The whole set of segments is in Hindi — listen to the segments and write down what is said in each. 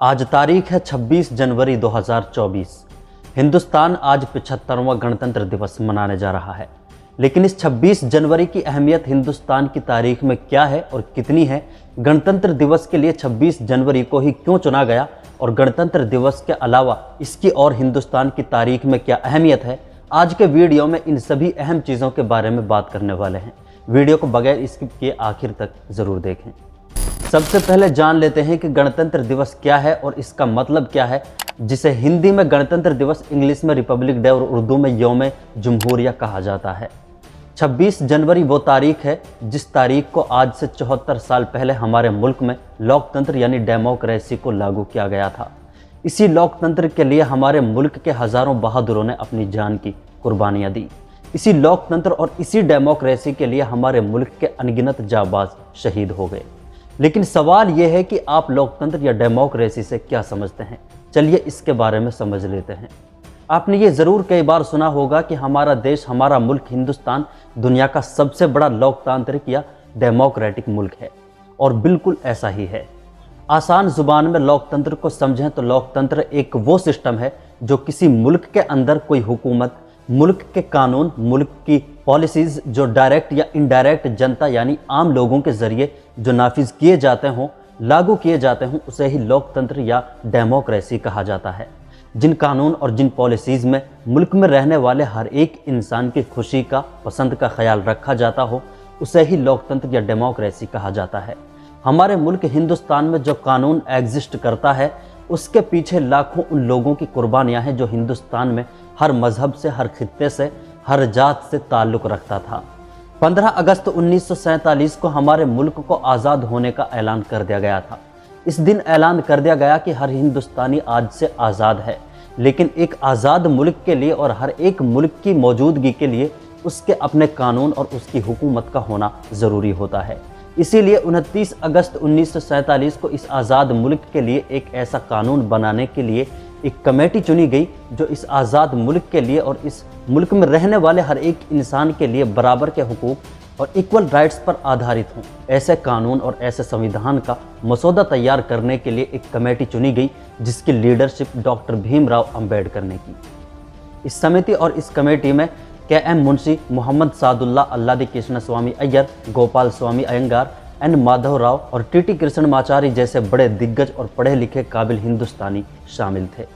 आज तारीख है 26 जनवरी 2024। हिंदुस्तान आज 75वां गणतंत्र दिवस मनाने जा रहा है। लेकिन इस 26 जनवरी की अहमियत हिंदुस्तान की तारीख में क्या है और कितनी है, गणतंत्र दिवस के लिए 26 जनवरी को ही क्यों चुना गया और गणतंत्र दिवस के अलावा इसकी और हिंदुस्तान की तारीख में क्या अहमियत है, आज के वीडियो में इन सभी अहम चीज़ों के बारे में बात करने वाले हैं। वीडियो को बगैर स्किप किए आखिर तक ज़रूर देखें। सबसे पहले जान लेते हैं कि गणतंत्र दिवस क्या है और इसका मतलब क्या है, जिसे हिंदी में गणतंत्र दिवस, इंग्लिश में रिपब्लिक डे और उर्दू में यौम जमहूरिया कहा जाता है। 26 जनवरी वो तारीख है जिस तारीख को आज से 74 साल पहले हमारे मुल्क में लोकतंत्र यानी डेमोक्रेसी को लागू किया गया था। इसी लोकतंत्र के लिए हमारे मुल्क के हज़ारों बहादुरों ने अपनी जान की कुर्बानियाँ दी। इसी लोकतंत्र और इसी डेमोक्रेसी के लिए हमारे मुल्क के अनगिनत जाबाज शहीद हो गए। लेकिन सवाल यह है कि आप लोकतंत्र या डेमोक्रेसी से क्या समझते हैं। चलिए इसके बारे में समझ लेते हैं। आपने ये ज़रूर कई बार सुना होगा कि हमारा देश, हमारा मुल्क हिंदुस्तान दुनिया का सबसे बड़ा लोकतांत्रिक या डेमोक्रेटिक मुल्क है, और बिल्कुल ऐसा ही है। आसान ज़ुबान में लोकतंत्र को समझें तो लोकतंत्र एक वो सिस्टम है जो किसी मुल्क के अंदर कोई हुकूमत, मुल्क के कानून, मुल्क की पॉलिसीज़ जो डायरेक्ट या इनडायरेक्ट जनता यानी आम लोगों के ज़रिए जो नाफिज किए जाते हों, लागू किए जाते हों, उसे ही लोकतंत्र या डेमोक्रेसी कहा जाता है। जिन कानून और जिन पॉलिसीज़ में मुल्क में रहने वाले हर एक इंसान की खुशी का, पसंद का ख्याल रखा जाता हो, उसे ही लोकतंत्र या डेमोक्रेसी कहा जाता है। हमारे मुल्क हिंदुस्तान में जो कानून एग्जिस्ट करता है, उसके पीछे लाखों उन लोगों की कुर्बानियाँ हैं जो हिंदुस्तान में हर मज़हब से, हर खित्ते से, हर जात से ताल्लुक़ रखता था। 15 अगस्त 1947 को हमारे मुल्क को आज़ाद होने का ऐलान कर दिया गया था। इस दिन ऐलान कर दिया गया कि हर हिंदुस्तानी आज से आज़ाद है। लेकिन एक आज़ाद मुल्क के लिए और हर एक मुल्क की मौजूदगी के लिए उसके अपने कानून और उसकी हुकूमत का होना ज़रूरी होता है। इसीलिए 29 अगस्त 1947 को इस आज़ाद मुल्क के लिए एक ऐसा कानून बनाने के लिए एक कमेटी चुनी गई जो इस आज़ाद मुल्क के लिए और इस मुल्क में रहने वाले हर एक इंसान के लिए बराबर के हुकूक और इक्वल राइट्स पर आधारित हों। ऐसे कानून और ऐसे संविधान का मसौदा तैयार करने के लिए एक कमेटी चुनी गई जिसकी लीडरशिप डॉक्टर भीमराव अंबेडकर ने की। इस समिति और इस कमेटी में के.एम. मुंशी, मोहम्मद सादुल्ला, अल्लादी कृष्ण स्वामी अय्यर, गोपाल स्वामी अयंगार, एन. माधव राव और टी.टी. कृष्णमाचारी जैसे बड़े दिग्गज और पढ़े लिखे काबिल हिंदुस्तानी शामिल थे।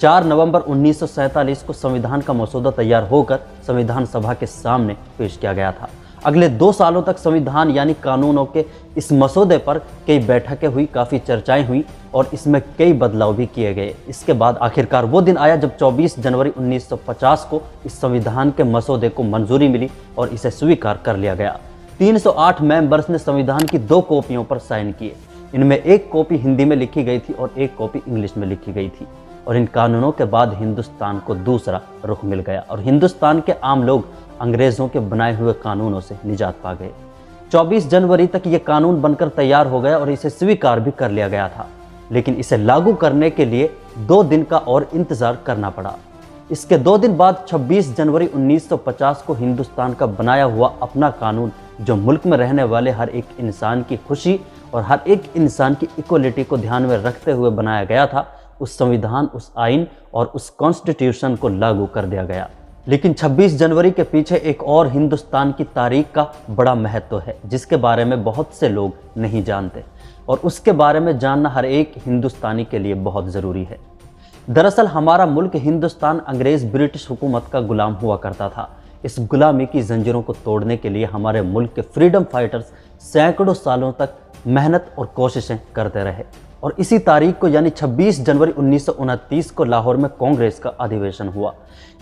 4 नवंबर 1947 को संविधान का मसौदा तैयार होकर संविधान सभा के सामने पेश किया गया था। अगले 2 सालों तक संविधान यानी कानूनों के इस मसौदे पर कई बैठकें हुई, काफ़ी चर्चाएं हुई और इसमें कई बदलाव भी किए गए। इसके बाद आखिरकार वो दिन आया जब 24 जनवरी 1950 को इस संविधान के मसौदे को मंजूरी मिली और इसे स्वीकार कर लिया गया। 308 मेंबर्स ने संविधान की 2 कॉपियों पर साइन किए। इनमें एक कॉपी हिंदी में लिखी गई थी और एक कॉपी इंग्लिश में लिखी गई थी। और इन कानूनों के बाद हिंदुस्तान को दूसरा रुख मिल गया और हिंदुस्तान के आम लोग अंग्रेज़ों के बनाए हुए कानूनों से निजात पा गए। 24 जनवरी तक ये कानून बनकर तैयार हो गया और इसे स्वीकार भी कर लिया गया था। लेकिन इसे लागू करने के लिए 2 दिन का और इंतज़ार करना पड़ा। इसके 2 दिन बाद 26 जनवरी 1950 को हिंदुस्तान का बनाया हुआ अपना कानून, जो मुल्क में रहने वाले हर एक इंसान की खुशी और हर एक इंसान की इक्वलिटी को ध्यान में रखते हुए बनाया गया था, उस संविधान, उस आइन और उस कॉन्स्टिट्यूशन को लागू कर दिया गया। लेकिन 26 जनवरी के पीछे एक और हिंदुस्तान की तारीख का बड़ा महत्व है जिसके बारे में बहुत से लोग नहीं जानते, और उसके बारे में जानना हर एक हिंदुस्तानी के लिए बहुत ज़रूरी है। दरअसल हमारा मुल्क हिंदुस्तान अंग्रेज़ ब्रिटिश हुकूमत का गुलाम हुआ करता था। इस गुलामी की जंजीरों को तोड़ने के लिए हमारे मुल्क के फ्रीडम फाइटर्स सैकड़ों सालों तक मेहनत और कोशिशें करते रहे। और इसी तारीख को यानी 26 जनवरी 1929 को लाहौर में कांग्रेस का अधिवेशन हुआ।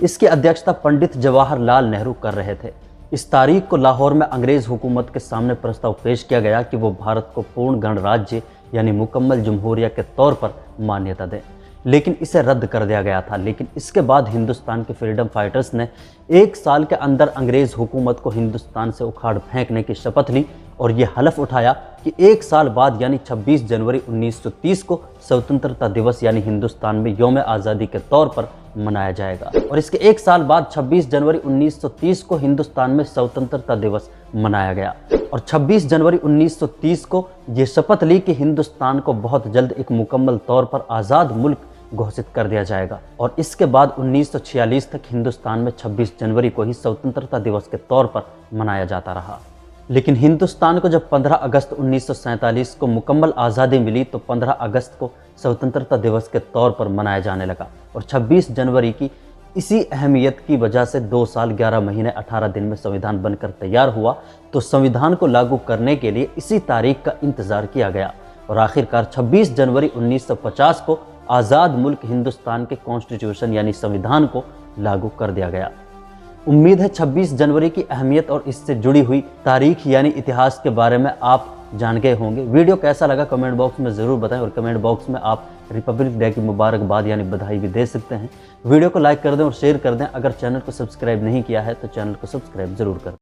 इसकी अध्यक्षता पंडित जवाहरलाल नेहरू कर रहे थे। इस तारीख को लाहौर में अंग्रेज़ हुकूमत के सामने प्रस्ताव पेश किया गया कि वो भारत को पूर्ण गणराज्य यानी मुकम्मल जमहूरिया के तौर पर मान्यता दें, लेकिन इसे रद्द कर दिया गया था। लेकिन इसके बाद हिंदुस्तान के फ्रीडम फाइटर्स ने 1 साल के अंदर अंग्रेज़ हुकूमत को हिंदुस्तान से उखाड़ फेंकने की शपथ ली और ये हलफ उठाया कि 1 साल बाद यानी 26 जनवरी 1930 को स्वतंत्रता दिवस यानी हिंदुस्तान में यौम आज़ादी के तौर पर मनाया जाएगा। और इसके 1 साल बाद 26 जनवरी 1930 को हिंदुस्तान में स्वतंत्रता दिवस मनाया गया। और 26 जनवरी 1930 को ये शपथ ली कि हिंदुस्तान को बहुत जल्द एक मुकम्मल तौर पर आज़ाद मुल्क घोषित कर दिया जाएगा। और इसके बाद 1946 तक हिंदुस्तान में 26 जनवरी को ही स्वतंत्रता दिवस के तौर पर मनाया जाता रहा। लेकिन हिंदुस्तान को जब 15 अगस्त 1947 को मुकम्मल आज़ादी मिली तो 15 अगस्त को स्वतंत्रता दिवस के तौर पर मनाया जाने लगा। और 26 जनवरी की इसी अहमियत की वजह से 2 साल 11 महीने 18 दिन में संविधान बनकर तैयार हुआ। तो संविधान को लागू करने के लिए इसी तारीख का इंतज़ार किया गया और आखिरकार 26 जनवरी 1950 को आज़ाद मुल्क हिंदुस्तान के कॉन्स्टिट्यूशन यानी संविधान को लागू कर दिया गया। उम्मीद है 26 जनवरी की अहमियत और इससे जुड़ी हुई तारीख यानी इतिहास के बारे में आप जान गए होंगे। वीडियो कैसा लगा कमेंट बॉक्स में ज़रूर बताएं और कमेंट बॉक्स में आप रिपब्लिक डे की मुबारकबाद यानी बधाई भी दे सकते हैं। वीडियो को लाइक कर दें और शेयर कर दें। अगर चैनल को सब्सक्राइब नहीं किया है तो चैनल को सब्सक्राइब जरूर करें।